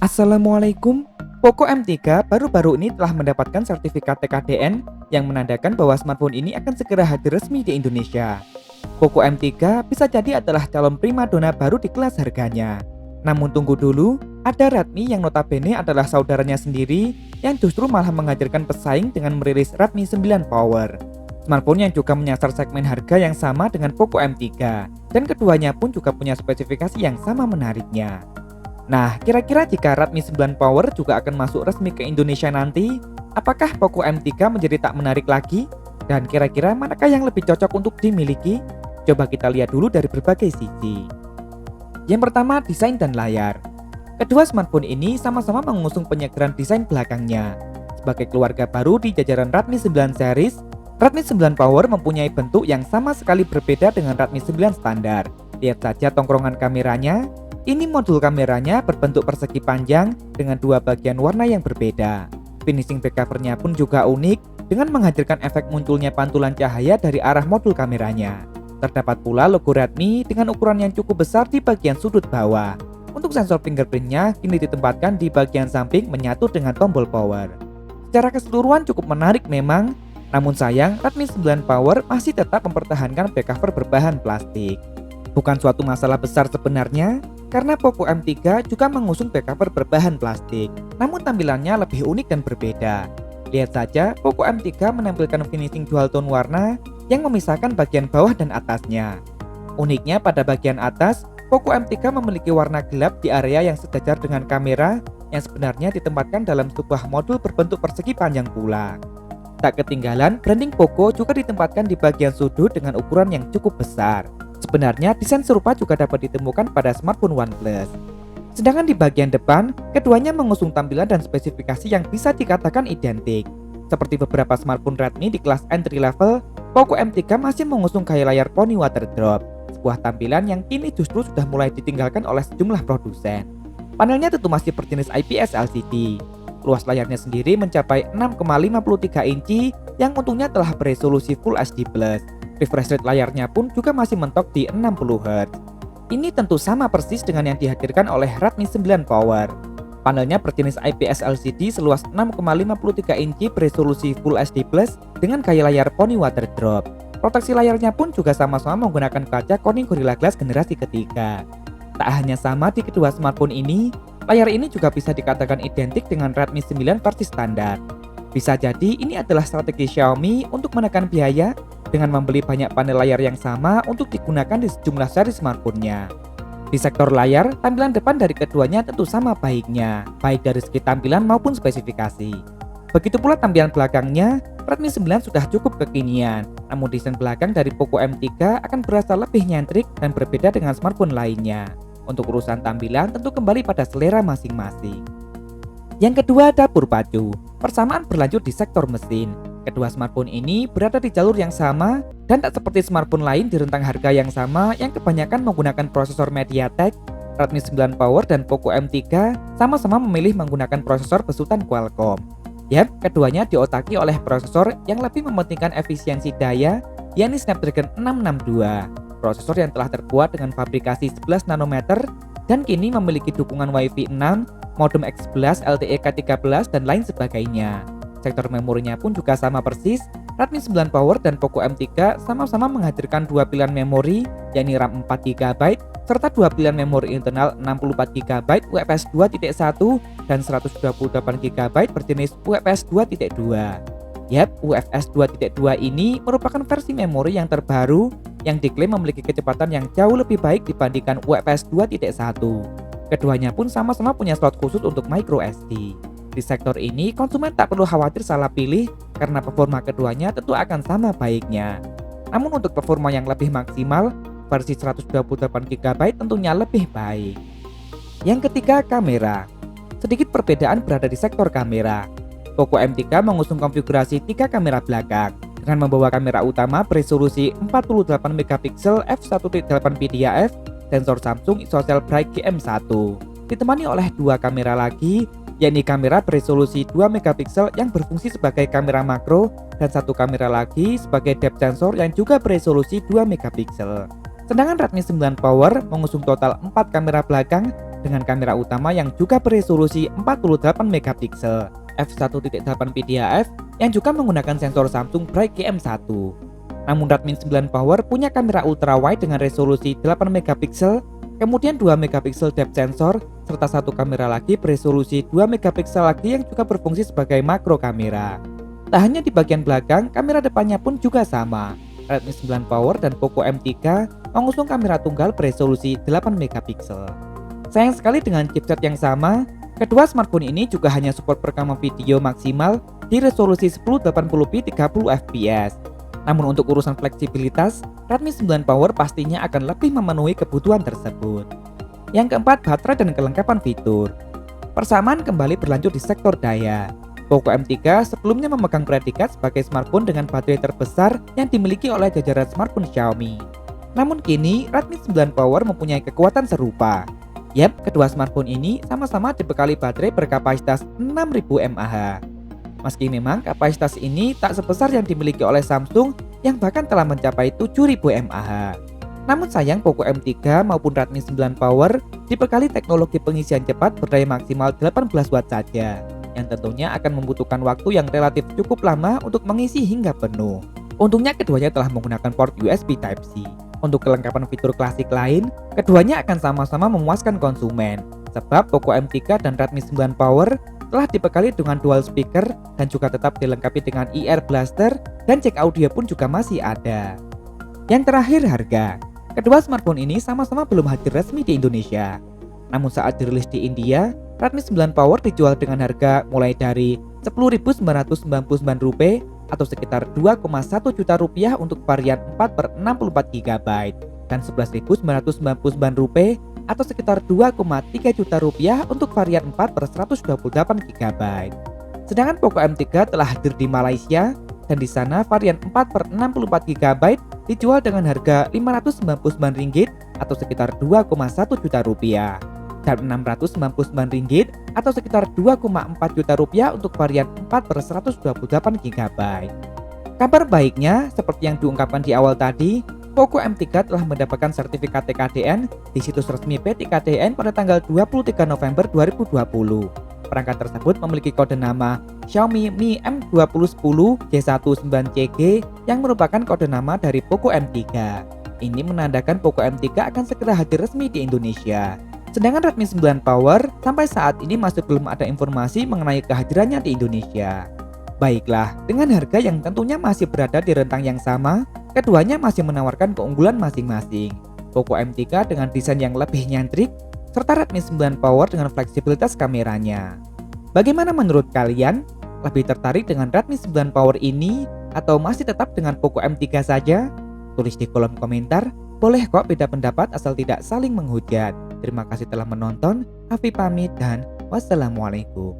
Assalamualaikum. Poco M3 baru-baru ini telah mendapatkan sertifikat TKDN yang menandakan bahwa smartphone ini akan segera hadir resmi di Indonesia. Poco M3 bisa jadi adalah calon primadona baru di kelas harganya. Namun tunggu dulu, ada Redmi yang notabene adalah saudaranya sendiri yang justru malah mengajarkan pesaing dengan merilis Redmi 9 Power. Smartphone yang juga menyasar segmen harga yang sama dengan Poco M3 dan keduanya pun juga punya spesifikasi yang sama menariknya. Nah, kira-kira jika Redmi 9 Power juga akan masuk resmi ke Indonesia nanti, apakah Poco M3 menjadi tak menarik lagi? Dan kira-kira manakah yang lebih cocok untuk dimiliki? Coba kita lihat dulu dari berbagai sisi. Yang pertama, desain dan layar. Kedua smartphone ini sama-sama mengusung penyegaran desain belakangnya. Sebagai keluarga baru di jajaran Redmi 9 series, Redmi 9 Power mempunyai bentuk yang sama sekali berbeda dengan Redmi 9 standar. Lihat saja tongkrongan kameranya. Ini modul kameranya berbentuk persegi panjang dengan dua bagian warna yang berbeda. Finishing back covernya pun juga unik dengan menghadirkan efek munculnya pantulan cahaya dari arah modul kameranya. Terdapat pula logo Redmi dengan ukuran yang cukup besar di bagian sudut bawah. Untuk sensor fingerprintnya kini ditempatkan di bagian samping menyatu dengan tombol power. Secara keseluruhan cukup menarik memang, namun sayang Redmi 9 Power masih tetap mempertahankan back cover berbahan plastik. Bukan suatu masalah besar sebenarnya, karena Poco M3 juga mengusung back cover berbahan plastik, namun tampilannya lebih unik dan berbeda. Lihat saja, Poco M3 menampilkan finishing dual tone warna yang memisahkan bagian bawah dan atasnya. Uniknya pada bagian atas, Poco M3 memiliki warna gelap di area yang sejajar dengan kamera yang sebenarnya ditempatkan dalam sebuah modul berbentuk persegi panjang pula. Tak ketinggalan, branding Poco juga ditempatkan di bagian sudut dengan ukuran yang cukup besar. Sebenarnya desain serupa juga dapat ditemukan pada smartphone OnePlus. Sedangkan di bagian depan, keduanya mengusung tampilan dan spesifikasi yang bisa dikatakan identik. Seperti beberapa smartphone Redmi di kelas entry level, Poco M3 masih mengusung gaya layar Pony Waterdrop, sebuah tampilan yang kini justru sudah mulai ditinggalkan oleh sejumlah produsen. Panelnya tentu masih berjenis IPS LCD. Luas layarnya sendiri mencapai 6,53 inci yang untungnya telah beresolusi Full HD+. Refresh rate layarnya pun juga masih mentok di 60 Hz. Ini tentu sama persis dengan yang dihadirkan oleh Redmi 9 Power. Panelnya berjenis IPS LCD seluas 6,53 inci beresolusi Full HD+ dengan gaya layar Pony Waterdrop. Proteksi layarnya pun juga sama-sama menggunakan kaca Corning Gorilla Glass generasi ketiga. Tak hanya sama di kedua smartphone ini, layar ini juga bisa dikatakan identik dengan Redmi 9 versi standar. Bisa jadi ini adalah strategi Xiaomi untuk menekan biaya dengan membeli banyak panel layar yang sama untuk digunakan di sejumlah seri smartphone-nya. Di sektor layar, tampilan depan dari keduanya tentu sama baiknya, baik dari segi tampilan maupun spesifikasi. Begitu pula tampilan belakangnya, Redmi 9 sudah cukup kekinian, namun desain belakang dari Poco M3 akan berasa lebih nyentrik dan berbeda dengan smartphone lainnya. Untuk urusan tampilan tentu kembali pada selera masing-masing. Yang kedua, dapur pacu. Persamaan berlanjut di sektor mesin. Kedua smartphone ini berada di jalur yang sama dan tak seperti smartphone lain di rentang harga yang sama yang kebanyakan menggunakan prosesor MediaTek. Redmi 9 Power dan Poco M3 sama-sama memilih menggunakan prosesor besutan Qualcomm. Yap, keduanya diotaki oleh prosesor yang lebih mementingkan efisiensi daya, yakni Snapdragon 662. Prosesor yang telah terbuat dengan fabrikasi 11 nanometer dan kini memiliki dukungan Wi-Fi 6, modem X11 LTE K13 dan lain sebagainya. Sektor memorinya pun juga sama persis. Redmi 9 Power dan Poco M3 sama-sama menghadirkan dua pilihan memori, yakni RAM 4GB serta dua pilihan memori internal 64GB UFS 2.1 dan 128GB berjenis UFS 2.2. Yap, UFS 2.2 ini merupakan versi memori yang terbaru yang diklaim memiliki kecepatan yang jauh lebih baik dibandingkan UFS 2.1. Keduanya pun sama-sama punya slot khusus untuk microSD. Di sektor ini, konsumen tak perlu khawatir salah pilih karena performa keduanya tentu akan sama baiknya. Namun untuk performa yang lebih maksimal, versi 128GB tentunya lebih baik. Yang ketiga, kamera. Sedikit perbedaan berada di sektor kamera. Poco M3 mengusung konfigurasi 3 kamera belakang dengan membawa kamera utama beresolusi 48MP f1.8 PDAF, sensor Samsung ISOCELL Bright GM1, ditemani oleh dua kamera lagi, yakni kamera beresolusi 2MP yang berfungsi sebagai kamera makro dan satu kamera lagi sebagai depth sensor yang juga beresolusi 2MP. Sedangkan Redmi 9 Power mengusung total 4 kamera belakang dengan kamera utama yang juga beresolusi 48 megapiksel f1.8 PDAF yang juga menggunakan sensor Samsung Bright GM1. Namun Redmi 9 Power punya kamera ultra wide dengan resolusi 8 megapiksel, kemudian 2 megapiksel depth sensor, serta satu kamera lagi beresolusi 2 megapiksel lagi yang juga berfungsi sebagai makro kamera. Tak hanya di bagian belakang, kamera depannya pun juga sama. Redmi 9 Power dan Poco M3 mengusung kamera tunggal beresolusi 8 megapiksel. Sayang sekali dengan chipset yang sama, kedua smartphone ini juga hanya support perekaman video maksimal di resolusi 1080p 30fps. Namun untuk urusan fleksibilitas, Redmi 9 Power pastinya akan lebih memenuhi kebutuhan tersebut. Yang keempat, baterai dan kelengkapan fitur. Persamaan kembali berlanjut di sektor daya. Poco M3 sebelumnya memegang predikat sebagai smartphone dengan baterai terbesar yang dimiliki oleh jajaran smartphone Xiaomi. Namun kini, Redmi 9 Power mempunyai kekuatan serupa. Yap, kedua smartphone ini sama-sama dibekali baterai berkapasitas 6000 mAh. Meski memang kapasitas ini tak sebesar yang dimiliki oleh Samsung yang bahkan telah mencapai 7000 mAh. Namun sayang Poco M3 maupun Redmi 9 Power dibekali teknologi pengisian cepat berdaya maksimal 18 watt saja, yang tentunya akan membutuhkan waktu yang relatif cukup lama untuk mengisi hingga penuh. Untungnya keduanya telah menggunakan port USB Type-C. Untuk kelengkapan fitur klasik lain, keduanya akan sama-sama memuaskan konsumen, sebab Poco M3 dan Redmi 9 Power telah dibekali dengan dual speaker dan juga tetap dilengkapi dengan IR Blaster dan jack audio pun juga masih ada. Yang terakhir, harga. Kedua smartphone ini sama-sama belum hadir resmi di Indonesia. Namun saat dirilis di India, Redmi 9 Power dijual dengan harga mulai dari Rp10.999 atau sekitar 2,1 juta rupiah untuk varian 4/64 GB dan Rp11.999 atau sekitar 2,3 juta rupiah untuk varian 4/128 GB. Sedangkan Poco M3 telah hadir di Malaysia dan di sana varian 4/64 GB dijual dengan harga Rp599 atau sekitar 2,1 juta rupiah dan Rp699 atau sekitar 2,4 juta rupiah untuk varian 4/128 GB. Kabar baiknya, seperti yang diungkapkan di awal tadi, Poco M3 telah mendapatkan sertifikat TKDN di situs resmi PT KDN pada tanggal 23 November 2020. Perangkat tersebut memiliki kode nama Xiaomi Mi M2010 J19CG yang merupakan kode nama dari Poco M3. Ini menandakan Poco M3 akan segera hadir resmi di Indonesia. Sedangkan Redmi 9 Power sampai saat ini masih belum ada informasi mengenai kehadirannya di Indonesia. Baiklah, dengan harga yang tentunya masih berada di rentang yang sama, keduanya masih menawarkan keunggulan masing-masing. Poco M3 dengan desain yang lebih nyentrik, serta Redmi 9 Power dengan fleksibilitas kameranya. Bagaimana menurut kalian? Lebih tertarik dengan Redmi 9 Power ini atau masih tetap dengan Poco M3 saja? Tulis di kolom komentar. Boleh kok beda pendapat asal tidak saling menghujat. Terima kasih telah menonton. Afi pamit dan wassalamualaikum.